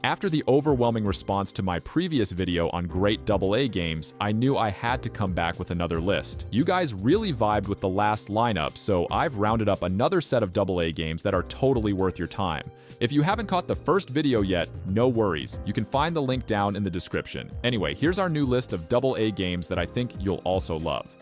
After the overwhelming response to my previous video on great AA games, I knew I had to come back with another list. You guys really vibed with the last lineup, so I've rounded up another set of AA games that are totally worth your time. If you haven't caught the first video yet, no worries. You can find the link down in the description. Anyway, here's our new list of AA games that I think you'll also love.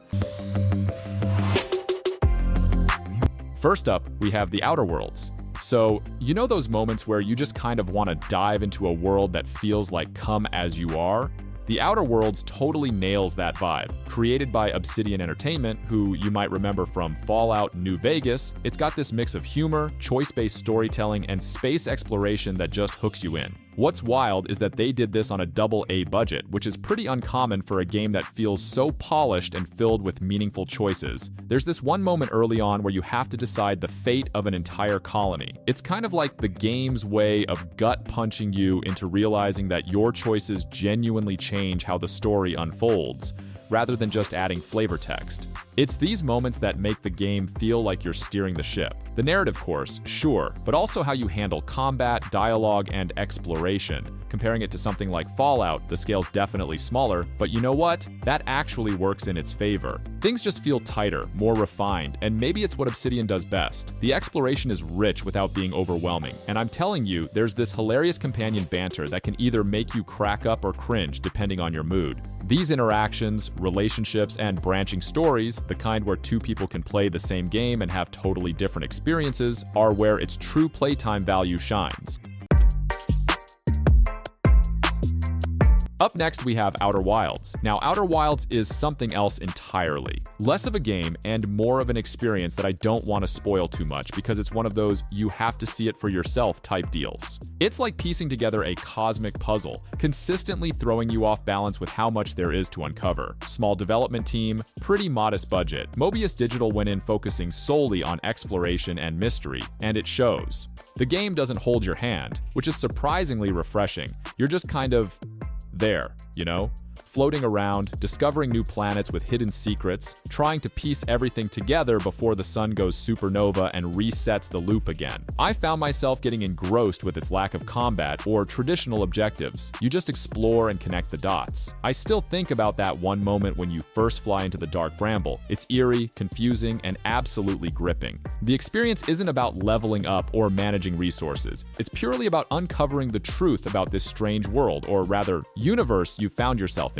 First up, we have The Outer Worlds. So, you know those moments where you just kind of want to dive into a world that feels like come as you are? The Outer Worlds totally nails that vibe. Created by Obsidian Entertainment, who you might remember from Fallout New Vegas, it's got this mix of humor, choice-based storytelling, and space exploration that just hooks you in. What's wild is that they did this on a AA budget, which is pretty uncommon for a game that feels so polished and filled with meaningful choices. There's this one moment early on where you have to decide the fate of an entire colony. It's kind of like the game's way of gut-punching you into realizing that your choices genuinely change how the story unfolds, rather than just adding flavor text. It's these moments that make the game feel like you're steering the ship. The narrative course, sure, but also how you handle combat, dialogue, and exploration. Comparing it to something like Fallout, the scale's definitely smaller, but you know what? That actually works in its favor. Things just feel tighter, more refined, and maybe it's what Obsidian does best. The exploration is rich without being overwhelming, and I'm telling you, there's this hilarious companion banter that can either make you crack up or cringe depending on your mood. These interactions, relationships, and branching stories, the kind where two people can play the same game and have totally different experiences, are where its true playtime value shines. Up next, we have Outer Wilds. Now, Outer Wilds is something else entirely. Less of a game and more of an experience that I don't want to spoil too much because it's one of those you have to see it for yourself type deals. It's like piecing together a cosmic puzzle, consistently throwing you off balance with how much there is to uncover. Small development team, pretty modest budget. Mobius Digital went in focusing solely on exploration and mystery, and it shows. The game doesn't hold your hand, which is surprisingly refreshing. You're just kind of there, you know? Floating around, discovering new planets with hidden secrets, trying to piece everything together before the sun goes supernova and resets the loop again. I found myself getting engrossed with its lack of combat or traditional objectives. You just explore and connect the dots. I still think about that one moment when you first fly into the dark bramble. It's eerie, confusing, and absolutely gripping. The experience isn't about leveling up or managing resources. It's purely about uncovering the truth about this strange world, or rather, universe you found yourself in.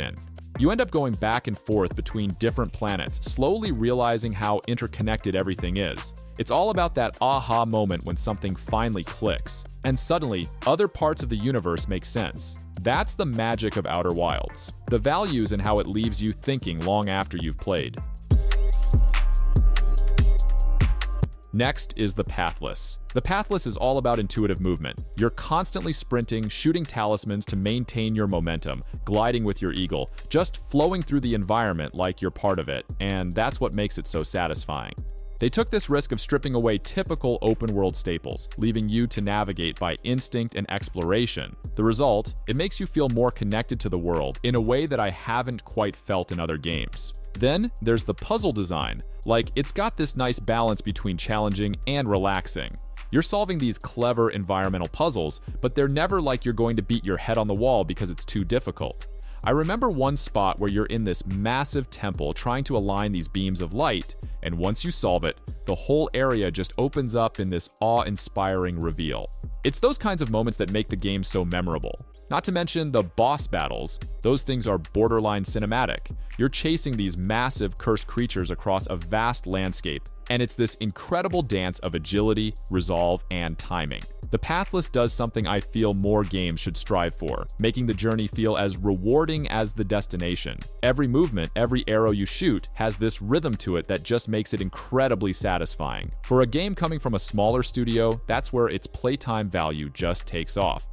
You end up going back and forth between different planets, slowly realizing how interconnected everything is. It's all about that aha moment when something finally clicks, and suddenly, other parts of the universe make sense. That's the magic of Outer Wilds. The values and how it leaves you thinking long after you've played. Next is The Pathless. The Pathless is all about intuitive movement. You're constantly sprinting, shooting talismans to maintain your momentum, gliding with your eagle, just flowing through the environment like you're part of it, and that's what makes it so satisfying. They took this risk of stripping away typical open-world staples, leaving you to navigate by instinct and exploration. The result? It makes you feel more connected to the world in a way that I haven't quite felt in other games. Then there's the puzzle design. Like, it's got this nice balance between challenging and relaxing. You're solving these clever environmental puzzles, but they're never like you're going to beat your head on the wall because it's too difficult. I remember one spot where you're in this massive temple trying to align these beams of light, and once you solve it, the whole area just opens up in this awe-inspiring reveal. It's those kinds of moments that make the game so memorable. Not to mention the boss battles. Those things are borderline cinematic. You're chasing these massive cursed creatures across a vast landscape, and it's this incredible dance of agility, resolve, and timing. The Pathless does something I feel more games should strive for, making the journey feel as rewarding as the destination. Every movement, every arrow you shoot, has this rhythm to it that just makes it incredibly satisfying. For a game coming from a smaller studio, that's where its playtime value just takes off.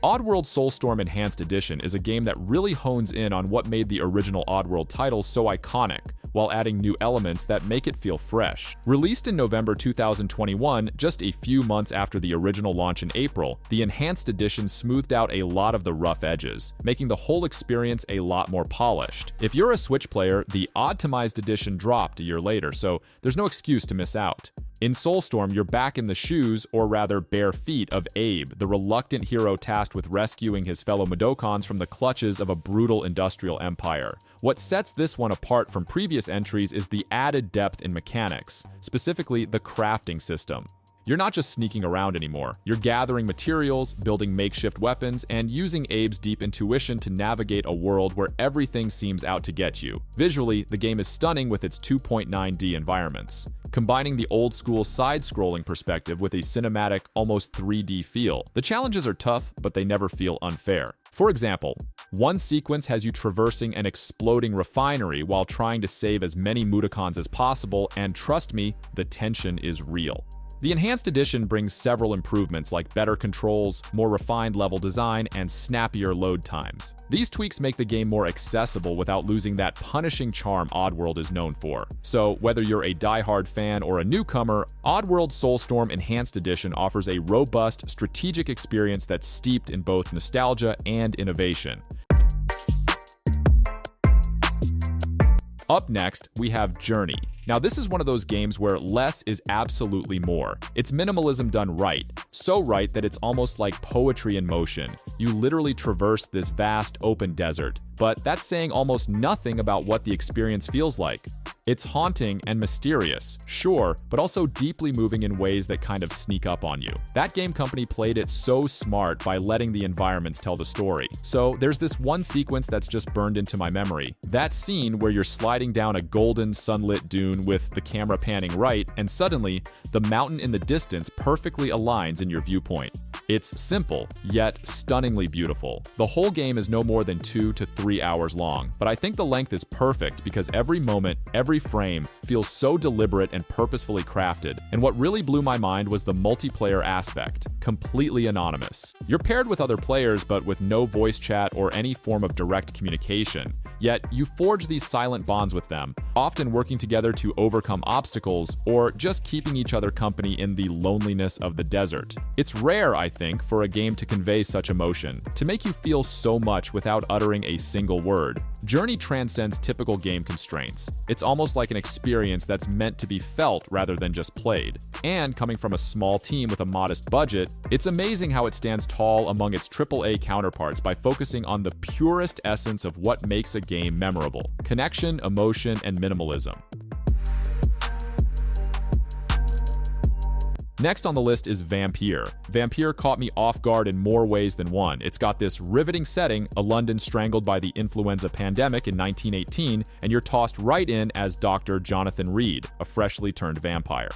Oddworld Soulstorm Enhanced Edition is a game that really hones in on what made the original Oddworld titles so iconic, while adding new elements that make it feel fresh. Released in November 2021, just a few months after the original launch in April, the Enhanced Edition smoothed out a lot of the rough edges, making the whole experience a lot more polished. If you're a Switch player, the Optimized Edition dropped a year later, so there's no excuse to miss out. In Soulstorm, you're back in the shoes, or rather bare feet, of Abe, the reluctant hero tasked with rescuing his fellow Madokans from the clutches of a brutal industrial empire. What sets this one apart from previous entries is the added depth in mechanics, specifically the crafting system. You're not just sneaking around anymore. You're gathering materials, building makeshift weapons, and using Abe's deep intuition to navigate a world where everything seems out to get you. Visually, the game is stunning with its 2.9D environments, combining the old-school side-scrolling perspective with a cinematic, almost 3D feel. The challenges are tough, but they never feel unfair. For example, one sequence has you traversing an exploding refinery while trying to save as many Mudokons as possible, and trust me, the tension is real. The Enhanced Edition brings several improvements like better controls, more refined level design, and snappier load times. These tweaks make the game more accessible without losing that punishing charm Oddworld is known for. So, whether you're a die-hard fan or a newcomer, Oddworld Soulstorm Enhanced Edition offers a robust, strategic experience that's steeped in both nostalgia and innovation. Up next, we have Journey. Now, this is one of those games where less is absolutely more. It's minimalism done right. So right that it's almost like poetry in motion. You literally traverse this vast open desert, but that's saying almost nothing about what the experience feels like. It's haunting and mysterious, sure, but also deeply moving in ways that kind of sneak up on you. That game company played it so smart by letting the environments tell the story. So there's this one sequence that's just burned into my memory. That scene where you're sliding down a golden sunlit dune with the camera panning right, and suddenly, the mountain in the distance perfectly aligns in your viewpoint. It's simple, yet stunningly beautiful. The whole game is no more than 2 to 3 hours long, but I think the length is perfect because every moment, every frame feels so deliberate and purposefully crafted. And what really blew my mind was the multiplayer aspect, completely anonymous. You're paired with other players, but with no voice chat or any form of direct communication. Yet, you forge these silent bonds with them, often working together to overcome obstacles or just keeping each other company in the loneliness of the desert. It's rare, I think, for a game to convey such emotion, to make you feel so much without uttering a single word. Journey transcends typical game constraints. It's almost like an experience that's meant to be felt rather than just played. And coming from a small team with a modest budget, it's amazing how it stands tall among its AAA counterparts by focusing on the purest essence of what makes a game memorable: connection, emotion, and minimalism. Next on the list is Vampire. Vampire caught me off guard in more ways than one. It's got this riveting setting, a London strangled by the influenza pandemic in 1918, and you're tossed right in as Dr. Jonathan Reed, a freshly turned vampire.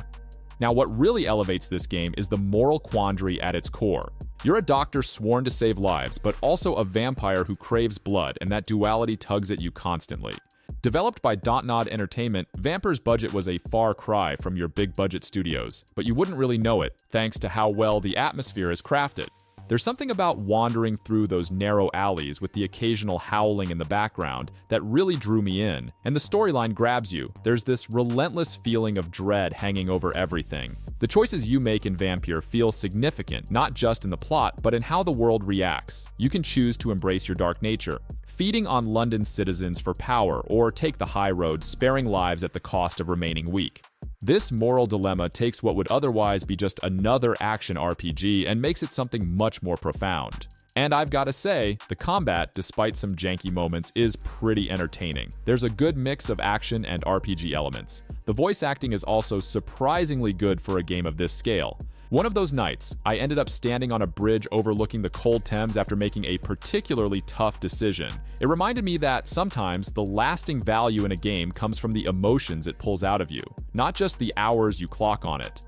Now, what really elevates this game is the moral quandary at its core. You're a doctor sworn to save lives, but also a vampire who craves blood, and that duality tugs at you constantly. Developed by Dontnod Entertainment, Vampire's budget was a far cry from your big-budget studios, but you wouldn't really know it, thanks to how well the atmosphere is crafted. There's something about wandering through those narrow alleys with the occasional howling in the background that really drew me in, and the storyline grabs you. There's this relentless feeling of dread hanging over everything. The choices you make in Vampire feel significant, not just in the plot, but in how the world reacts. You can choose to embrace your dark nature, feeding on London's citizens for power, or take the high road, sparing lives at the cost of remaining weak. This moral dilemma takes what would otherwise be just another action RPG and makes it something much more profound. And I've gotta say, the combat, despite some janky moments, is pretty entertaining. There's a good mix of action and RPG elements. The voice acting is also surprisingly good for a game of this scale. One of those nights, I ended up standing on a bridge overlooking the cold Thames after making a particularly tough decision. It reminded me that sometimes the lasting value in a game comes from the emotions it pulls out of you, not just the hours you clock on it.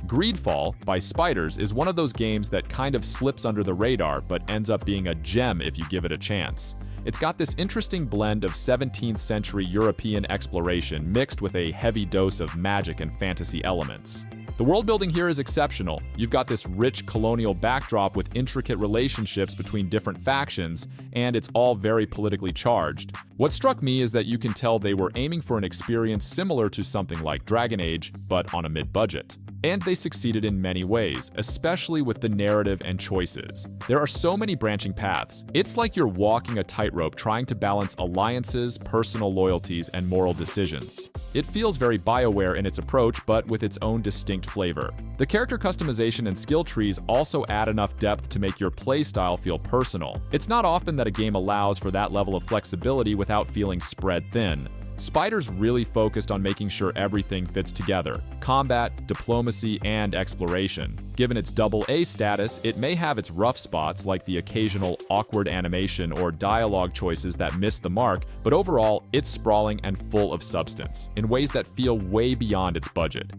Greedfall by Spiders is one of those games that kind of slips under the radar but ends up being a gem if you give it a chance. It's got this interesting blend of 17th century European exploration mixed with a heavy dose of magic and fantasy elements. The world building here is exceptional. You've got this rich colonial backdrop with intricate relationships between different factions, and it's all very politically charged. What struck me is that you can tell they were aiming for an experience similar to something like Dragon Age, but on a mid-budget. And they succeeded in many ways, especially with the narrative and choices. There are so many branching paths. It's like you're walking a tightrope trying to balance alliances, personal loyalties, and moral decisions. It feels very BioWare in its approach, but with its own distinct flavor. The character customization and skill trees also add enough depth to make your playstyle feel personal. It's not often that a game allows for that level of flexibility without feeling spread thin. Spider's really focused on making sure everything fits together: combat, diplomacy, and exploration. Given its AA status, it may have its rough spots like the occasional awkward animation or dialogue choices that miss the mark, but overall, it's sprawling and full of substance, in ways that feel way beyond its budget.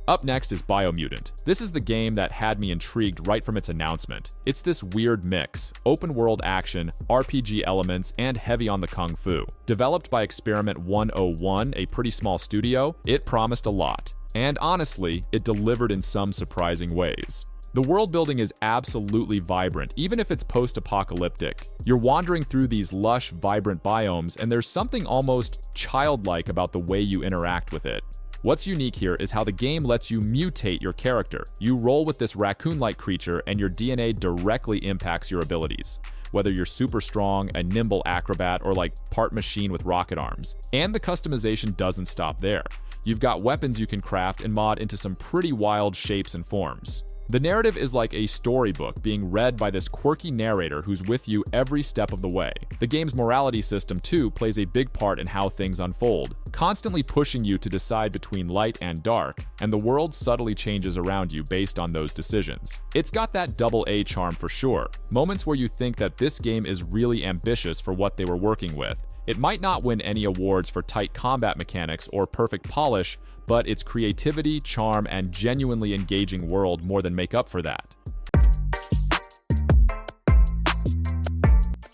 Up next is Biomutant. This is the game that had me intrigued right from its announcement. It's this weird mix: open-world action, RPG elements, and heavy on the kung fu. Developed by Experiment 101, a pretty small studio, it promised a lot. And honestly, it delivered in some surprising ways. The world building is absolutely vibrant, even if it's post-apocalyptic. You're wandering through these lush, vibrant biomes, and there's something almost childlike about the way you interact with it. What's unique here is how the game lets you mutate your character. You roll with this raccoon-like creature, and your DNA directly impacts your abilities, whether you're super strong, a nimble acrobat, or like part machine with rocket arms. And the customization doesn't stop there. You've got weapons you can craft and mod into some pretty wild shapes and forms. The narrative is like a storybook being read by this quirky narrator who's with you every step of the way. The game's morality system, too, plays a big part in how things unfold, constantly pushing you to decide between light and dark, and the world subtly changes around you based on those decisions. It's got that AA charm for sure, moments where you think that this game is really ambitious for what they were working with. It might not win any awards for tight combat mechanics or perfect polish, but its creativity, charm, and genuinely engaging world more than make up for that.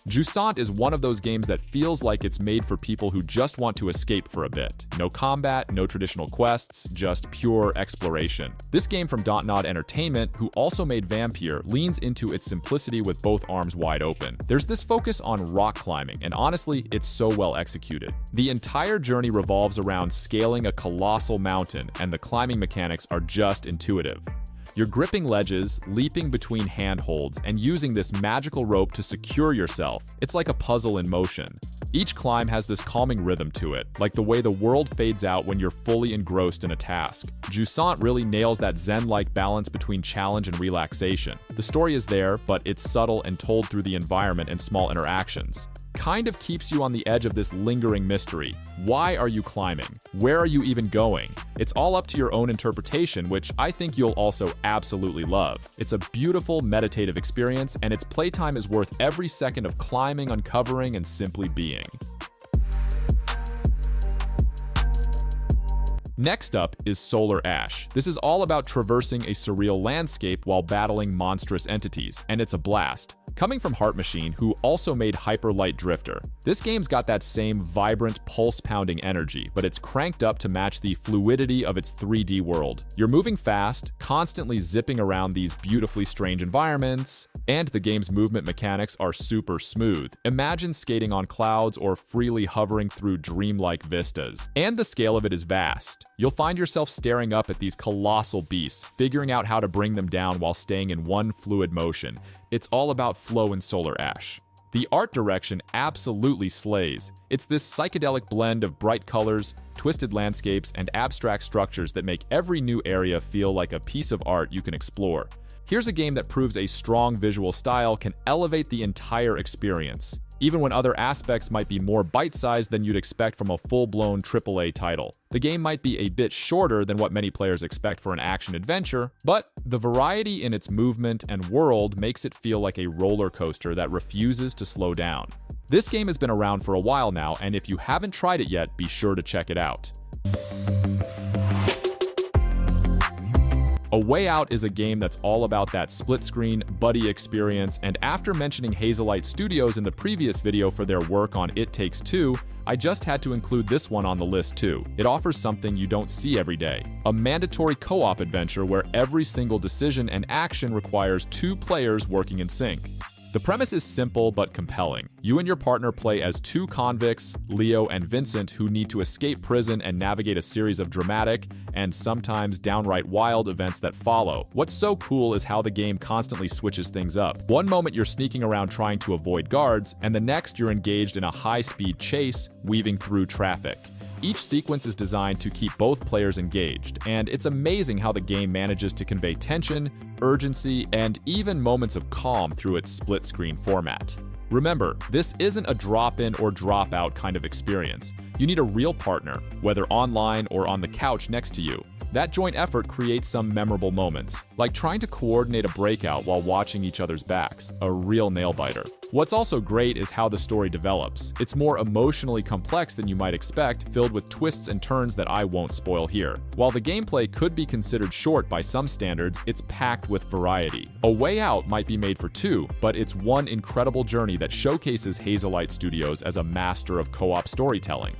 Jusant is one of those games that feels like it's made for people who just want to escape for a bit. No combat, no traditional quests, just pure exploration. This game from Dontnod Entertainment, who also made Vampire, leans into its simplicity with both arms wide open. There's this focus on rock climbing, and honestly, it's so well executed. The entire journey revolves around scaling a colossal mountain, and the climbing mechanics are just intuitive. You're gripping ledges, leaping between handholds, and using this magical rope to secure yourself. It's like a puzzle in motion. Each climb has this calming rhythm to it, like the way the world fades out when you're fully engrossed in a task. Jusant really nails that zen-like balance between challenge and relaxation. The story is there, but it's subtle and told through the environment and small interactions. Kind of keeps you on the edge of this lingering mystery. Why are you climbing? Where are you even going? It's all up to your own interpretation, which I think you'll also absolutely love. It's a beautiful, meditative experience, and its playtime is worth every second of climbing, uncovering, and simply being. Next up is Solar Ash. This is all about traversing a surreal landscape while battling monstrous entities, and it's a blast. Coming from Heart Machine, who also made Hyper Light Drifter. This game's got that same vibrant, pulse-pounding energy, but it's cranked up to match the fluidity of its 3D world. You're moving fast, constantly zipping around these beautifully strange environments, and the game's movement mechanics are super smooth. Imagine skating on clouds or freely hovering through dreamlike vistas. And the scale of it is vast. You'll find yourself staring up at these colossal beasts, figuring out how to bring them down while staying in one fluid motion. It's all about flow in Solar Ash. The art direction absolutely slays. It's this psychedelic blend of bright colors, twisted landscapes, and abstract structures that make every new area feel like a piece of art you can explore. Here's a game that proves a strong visual style can elevate the entire experience, even when other aspects might be more bite-sized than you'd expect from a full-blown AAA title. The game might be a bit shorter than what many players expect for an action-adventure, but the variety in its movement and world makes it feel like a roller coaster that refuses to slow down. This game has been around for a while now, and if you haven't tried it yet, be sure to check it out. A Way Out is a game that's all about that split-screen, buddy experience, and after mentioning Hazelight Studios in the previous video for their work on It Takes Two, I just had to include this one on the list too. It offers something you don't see every day. A mandatory co-op adventure where every single decision and action requires two players working in sync. The premise is simple but compelling. You and your partner play as two convicts, Leo and Vincent, who need to escape prison and navigate a series of dramatic and sometimes downright wild events that follow. What's so cool is how the game constantly switches things up. One moment you're sneaking around trying to avoid guards, and the next you're engaged in a high-speed chase, weaving through traffic. Each sequence is designed to keep both players engaged, and it's amazing how the game manages to convey tension, urgency, and even moments of calm through its split-screen format. Remember, this isn't a drop-in or drop-out kind of experience. You need a real partner, whether online or on the couch next to you. That joint effort creates some memorable moments, like trying to coordinate a breakout while watching each other's backs, a real nail-biter. What's also great is how the story develops. It's more emotionally complex than you might expect, filled with twists and turns that I won't spoil here. While the gameplay could be considered short by some standards, it's packed with variety. A Way Out might be made for two, but it's one incredible journey that showcases Hazelight Studios as a master of co-op storytelling.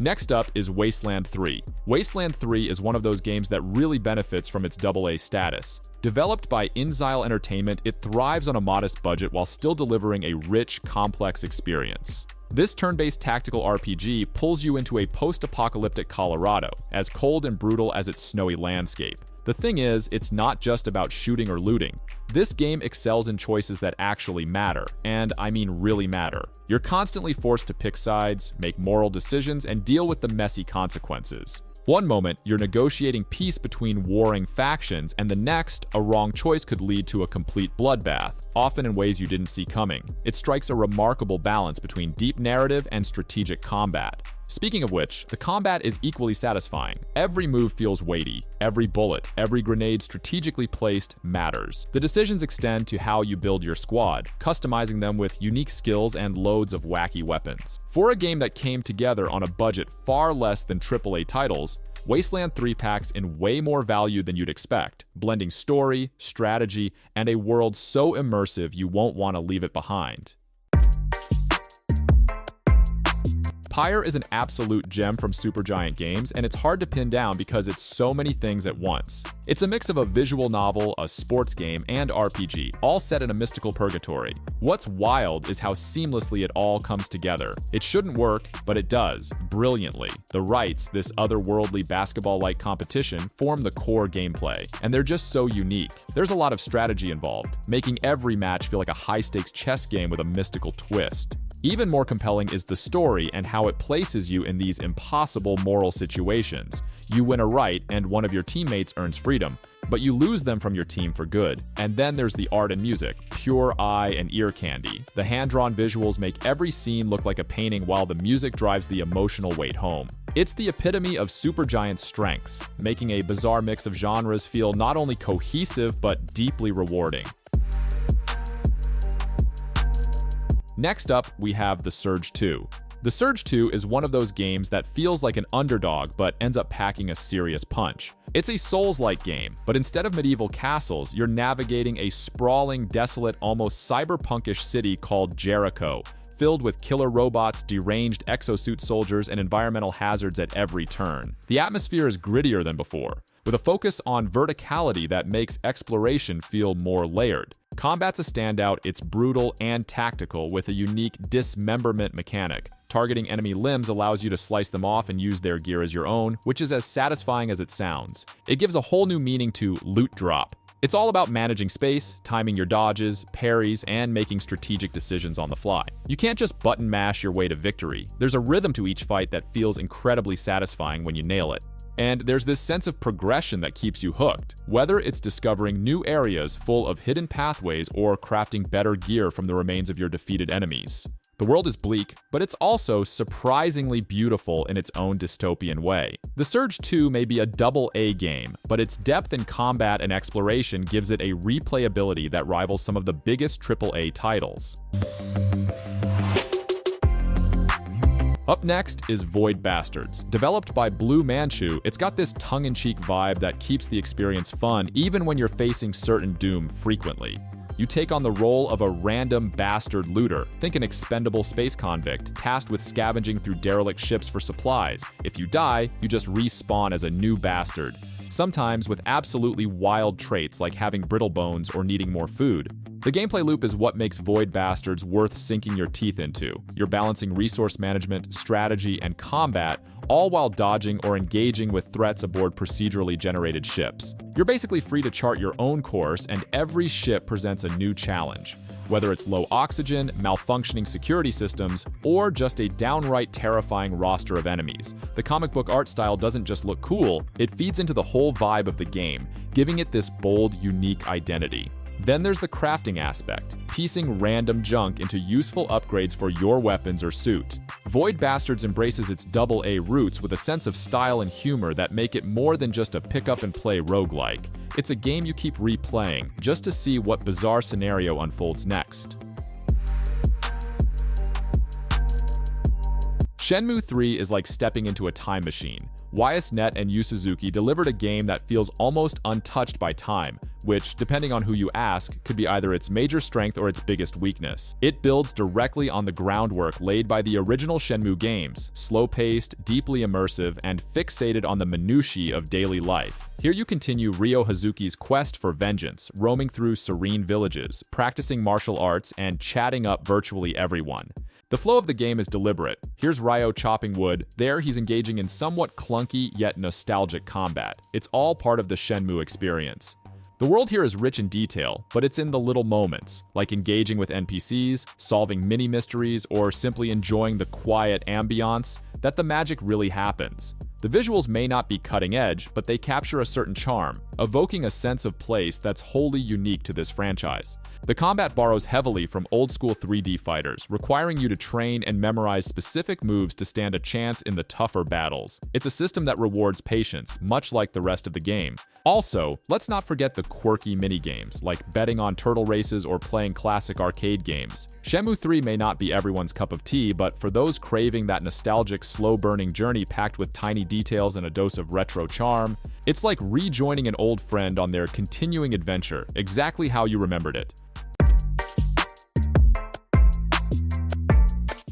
Next up is Wasteland 3. Wasteland 3 is one of those games that really benefits from its AA status. Developed by InXile Entertainment, it thrives on a modest budget while still delivering a rich, complex experience. This turn-based tactical RPG pulls you into a post-apocalyptic Colorado, as cold and brutal as its snowy landscape. The thing is, it's not just about shooting or looting. This game excels in choices that actually matter, and I mean really matter. You're constantly forced to pick sides, make moral decisions, and deal with the messy consequences. One moment, you're negotiating peace between warring factions, and the next, a wrong choice could lead to a complete bloodbath, often in ways you didn't see coming. It strikes a remarkable balance between deep narrative and strategic combat. Speaking of which, the combat is equally satisfying. Every move feels weighty. Every bullet, every grenade strategically placed matters. The decisions extend to how you build your squad, customizing them with unique skills and loads of wacky weapons. For a game that came together on a budget far less than AAA titles, Wasteland 3 packs in way more value than you'd expect, blending story, strategy, and a world so immersive you won't want to leave it behind. Pyre is an absolute gem from Supergiant Games, and it's hard to pin down because it's so many things at once. It's a mix of a visual novel, a sports game, and RPG, all set in a mystical purgatory. What's wild is how seamlessly it all comes together. It shouldn't work, but it does, brilliantly. The rights, this otherworldly basketball-like competition, form the core gameplay, and they're just so unique. There's a lot of strategy involved, making every match feel like a high-stakes chess game with a mystical twist. Even more compelling is the story and how it places you in these impossible moral situations. You win a right and one of your teammates earns freedom, but you lose them from your team for good. And then there's the art and music, pure eye and ear candy. The hand-drawn visuals make every scene look like a painting while the music drives the emotional weight home. It's the epitome of Supergiant's strengths, making a bizarre mix of genres feel not only cohesive but deeply rewarding. Next up, we have The Surge 2. The Surge 2 is one of those games that feels like an underdog but ends up packing a serious punch. It's a Souls-like game, but instead of medieval castles, you're navigating a sprawling, desolate, almost cyberpunkish city called Jericho, filled with killer robots, deranged exosuit soldiers, and environmental hazards at every turn. The atmosphere is grittier than before, with a focus on verticality that makes exploration feel more layered. Combat's a standout, it's brutal and tactical with a unique dismemberment mechanic. Targeting enemy limbs allows you to slice them off and use their gear as your own, which is as satisfying as it sounds. It gives a whole new meaning to loot drop. It's all about managing space, timing your dodges, parries, and making strategic decisions on the fly. You can't just button mash your way to victory. There's a rhythm to each fight that feels incredibly satisfying when you nail it. And there's this sense of progression that keeps you hooked, whether it's discovering new areas full of hidden pathways or crafting better gear from the remains of your defeated enemies. The world is bleak, but it's also surprisingly beautiful in its own dystopian way. The Surge 2 may be a double-A game, but its depth in combat and exploration gives it a replayability that rivals some of the biggest AAA titles. Up next is Void Bastards. Developed by Blue Manchu, it's got this tongue-in-cheek vibe that keeps the experience fun even when you're facing certain doom frequently. You take on the role of a random bastard looter, think an expendable space convict, tasked with scavenging through derelict ships for supplies. If you die, you just respawn as a new bastard, sometimes with absolutely wild traits like having brittle bones or needing more food. The gameplay loop is what makes Void Bastards worth sinking your teeth into. You're balancing resource management, strategy, and combat, all while dodging or engaging with threats aboard procedurally generated ships. You're basically free to chart your own course, and every ship presents a new challenge. Whether it's low oxygen, malfunctioning security systems, or just a downright terrifying roster of enemies, the comic book art style doesn't just look cool, it feeds into the whole vibe of the game, giving it this bold, unique identity. Then there's the crafting aspect, piecing random junk into useful upgrades for your weapons or suit. Void Bastards embraces its AA roots with a sense of style and humor that make it more than just a pick-up-and-play roguelike. It's a game you keep replaying, just to see what bizarre scenario unfolds next. Shenmue 3 is like stepping into a time machine. YSNet and Yu Suzuki delivered a game that feels almost untouched by time, which, depending on who you ask, could be either its major strength or its biggest weakness. It builds directly on the groundwork laid by the original Shenmue games, slow-paced, deeply immersive, and fixated on the minutiae of daily life. Here you continue Ryo Hazuki's quest for vengeance, roaming through serene villages, practicing martial arts, and chatting up virtually everyone. The flow of the game is deliberate. Here's Ryo chopping wood, there he's engaging in somewhat clunky yet nostalgic combat. It's all part of the Shenmue experience. The world here is rich in detail, but it's in the little moments, like engaging with NPCs, solving mini-mysteries, or simply enjoying the quiet ambiance, that the magic really happens. The visuals may not be cutting edge, but they capture a certain charm, evoking a sense of place that's wholly unique to this franchise. The combat borrows heavily from old-school 3D fighters, requiring you to train and memorize specific moves to stand a chance in the tougher battles. It's a system that rewards patience, much like the rest of the game. Also, let's not forget the quirky minigames, like betting on turtle races or playing classic arcade games. Shenmue 3 may not be everyone's cup of tea, but for those craving that nostalgic, slow-burning journey packed with tiny details and a dose of retro charm, it's like rejoining an old friend on their continuing adventure, exactly how you remembered it.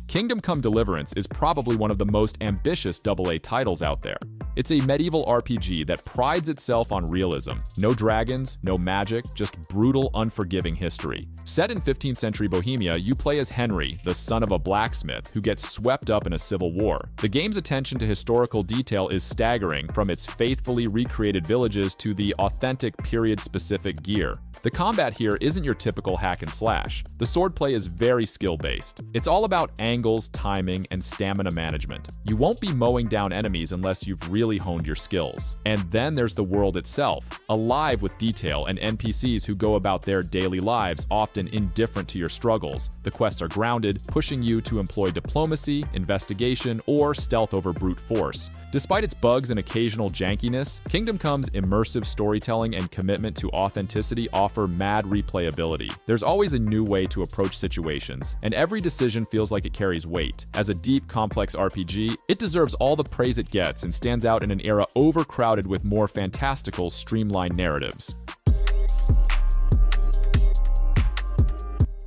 Kingdom Come: Deliverance is probably one of the most ambitious AA titles out there. It's a medieval RPG that prides itself on realism. No dragons, no magic, just brutal, unforgiving history. Set in 15th century Bohemia, you play as Henry, the son of a blacksmith, who gets swept up in a civil war. The game's attention to historical detail is staggering, from its faithfully recreated villages to the authentic period-specific gear. The combat here isn't your typical hack and slash. The swordplay is very skill-based. It's all about angles, timing, and stamina management. You won't be mowing down enemies unless you've really honed your skills. And then there's the world itself, alive with detail and NPCs who go about their daily lives, often indifferent to your struggles. The quests are grounded, pushing you to employ diplomacy, investigation, or stealth over brute force. Despite its bugs and occasional jankiness, Kingdom Come's immersive storytelling and commitment to authenticity offer mad replayability. There's always a new way to approach situations, and every decision feels like it carries weight. As a deep, complex RPG, it deserves all the praise it gets and stands out in an era overcrowded with more fantastical, streamlined narratives.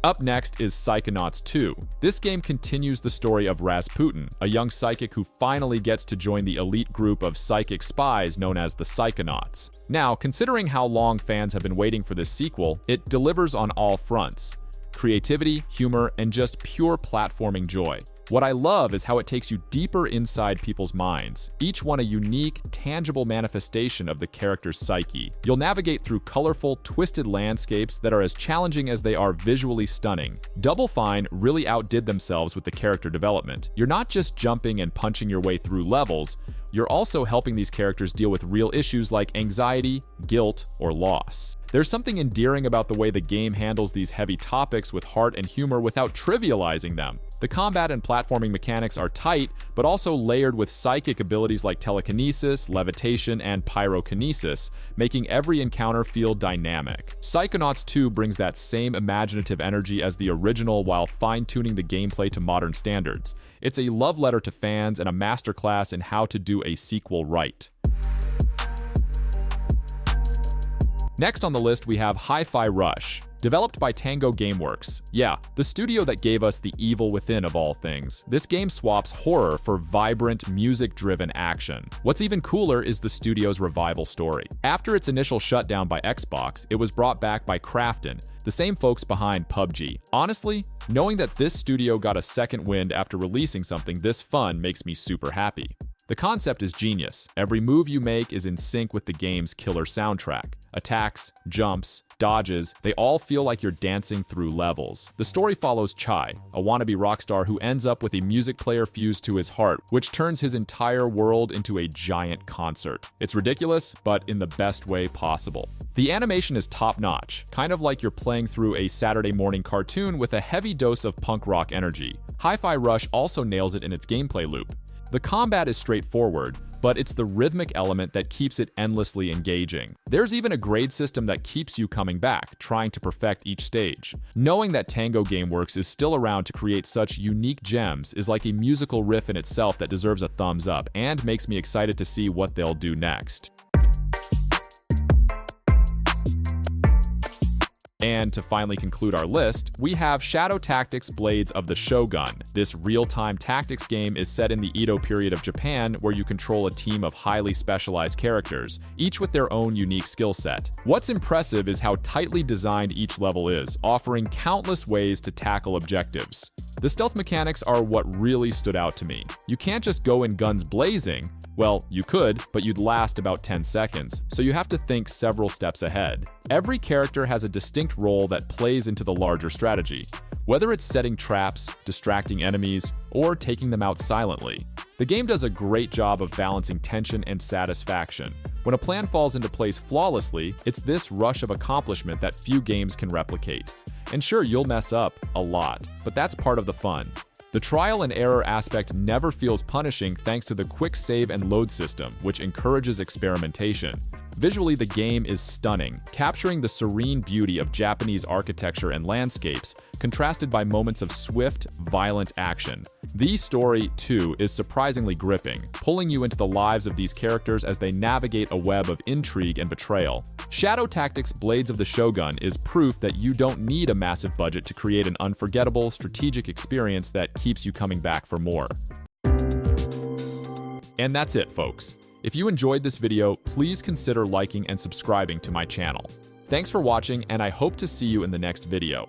Up next is Psychonauts 2. This game continues the story of Rasputin, a young psychic who finally gets to join the elite group of psychic spies known as the Psychonauts. Now, considering how long fans have been waiting for this sequel, it delivers on all fronts. Creativity, humor, and just pure platforming joy. What I love is how it takes you deeper inside people's minds, each one a unique, tangible manifestation of the character's psyche. You'll navigate through colorful, twisted landscapes that are as challenging as they are visually stunning. Double Fine really outdid themselves with the character development. You're not just jumping and punching your way through levels, you're also helping these characters deal with real issues like anxiety, guilt, or loss. There's something endearing about the way the game handles these heavy topics with heart and humor without trivializing them. The combat and platforming mechanics are tight, but also layered with psychic abilities like telekinesis, levitation, and pyrokinesis, making every encounter feel dynamic. Psychonauts 2 brings that same imaginative energy as the original while fine-tuning the gameplay to modern standards. It's a love letter to fans and a masterclass in how to do a sequel right. Next on the list, we have Hi-Fi Rush. Developed by Tango Gameworks. Yeah, the studio that gave us The Evil Within of all things. This game swaps horror for vibrant, music-driven action. What's even cooler is the studio's revival story. After its initial shutdown by Xbox, it was brought back by Krafton, the same folks behind PUBG. Honestly, knowing that this studio got a second wind after releasing something this fun makes me super happy. The concept is genius. Every move you make is in sync with the game's killer soundtrack. Attacks, jumps, dodges, they all feel like you're dancing through levels. The story follows Chai, a wannabe rock star who ends up with a music player fused to his heart, which turns his entire world into a giant concert. It's ridiculous, but in the best way possible. The animation is top-notch, kind of like you're playing through a Saturday morning cartoon with a heavy dose of punk rock energy. Hi-Fi Rush also nails it in its gameplay loop. The combat is straightforward, but it's the rhythmic element that keeps it endlessly engaging. There's even a grade system that keeps you coming back, trying to perfect each stage. Knowing that Tango Gameworks is still around to create such unique gems is like a musical riff in itself that deserves a thumbs up and makes me excited to see what they'll do next. And to finally conclude our list, we have Shadow Tactics: Blades of the Shogun. This real-time tactics game is set in the Edo period of Japan, where you control a team of highly specialized characters, each with their own unique skill set. What's impressive is how tightly designed each level is, offering countless ways to tackle objectives. The stealth mechanics are what really stood out to me. You can't just go in guns blazing. Well, you could, but you'd last about 10 seconds, so you have to think several steps ahead. Every character has a distinct role that plays into the larger strategy, whether it's setting traps, distracting enemies, or taking them out silently. The game does a great job of balancing tension and satisfaction. When a plan falls into place flawlessly, it's this rush of accomplishment that few games can replicate. And sure, you'll mess up a lot, but that's part of the fun. The trial and error aspect never feels punishing thanks to the quick save and load system, which encourages experimentation. Visually, the game is stunning, capturing the serene beauty of Japanese architecture and landscapes, contrasted by moments of swift, violent action. The story, too, is surprisingly gripping, pulling you into the lives of these characters as they navigate a web of intrigue and betrayal. Shadow Tactics: Blades of the Shogun is proof that you don't need a massive budget to create an unforgettable, strategic experience that keeps you coming back for more. And that's it, folks. If you enjoyed this video, please consider liking and subscribing to my channel. Thanks for watching, and I hope to see you in the next video.